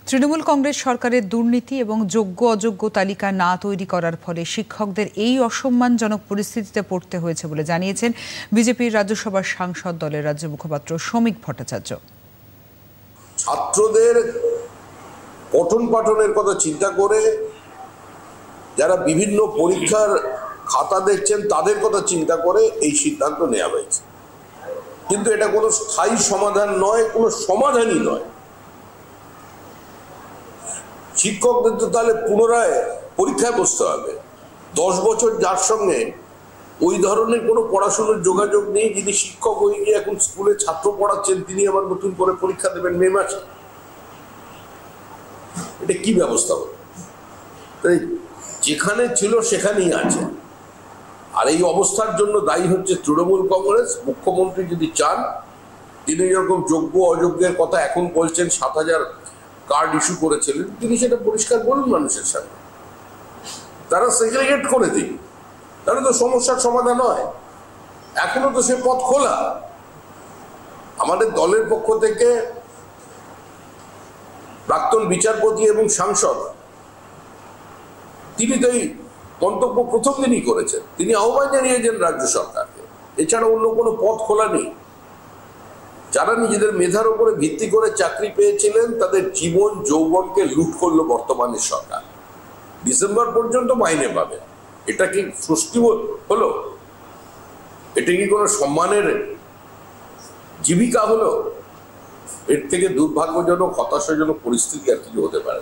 তৃণমূল কংগ্রেস সরকারের দুর্নীতি এবং যোগ্য অযোগ্য তালিকা না তৈরি করার ফলে শিক্ষকদের এই অসম্মানজনক পরিস্থিতিতে পড়তে হয়েছে বলে জানিয়েছেন বিজেপির রাজ্যসভার সাংসদ দলের রাজ্য মুখপাত্র শ্রমিক ভট্টাচার্য। ছাত্রদের পঠন পাঠনের কথা চিন্তা করে যারা বিভিন্ন পরীক্ষার খাতা দেখছেন তাদের কথা চিন্তা করে এই সিদ্ধান্ত নেওয়া হয়েছে, কিন্তু এটা কোনো স্থায়ী সমাধান নয়, কোনো সমাধানই নয়। শিক্ষকদের তো তাহলে পুনরায় পরীক্ষায় বসতে হবে। 10 বছর যার সঙ্গে ওই ধরনের কোনো পড়াশোনার যোগাযোগ নেই, যিনি শিক্ষক হয়ে গিয়ে এখন স্কুলে ছাত্র পড়াচ্ছেন, তিনি আবার নতুন করে পরীক্ষা দেবেন মে মাসে। এটা কি ব্যবস্থা হবে? যেখানে ছিল সেখানেই আছে। আর এই অবস্থার জন্য দায়ী হচ্ছে তৃণমূল কংগ্রেস। মুখ্যমন্ত্রী যদি চান, তিনি যেরকম যোগ্য অযোগ্যের কথা এখন বলছেন, 7,000 কার্ড ইস্যু করেছিলেন, তিনি সেটা পরিষ্কার বলুন মানুষের সামনে। তারা সেগ্রিগেট করে দিন, তাহলে তো সমস্যার সমাধান হয়। এখনো তো সে পথ খোলা। আমাদের দলের পক্ষ থেকে প্রাক্তন বিচারপতি এবং সাংসদ, তিনি তো এই মন্তব্য প্রথম দিনই করেছেন। তিনি আহ্বান জানিয়েছেন রাজ্য সরকারকে। এছাড়া অন্য কোনো পথ খোলা নেই। যারা নিজেদের মেধার উপরে ভিত্তি করে চাকরি পেয়েছিলেন, তাদের জীবন যৌবনকে লুট করলো বর্তমানের সরকার। ডিসেম্বর পর্যন্ত মাইনে পাবে। এটা কি স্বস্তি হলো? এটা কি কোনো সম্মানের জীবিকা হলো? এর থেকে দুর্ভাগ্যজনক, হতাশাজনক পরিস্থিতি আর কিছু হতে পারে।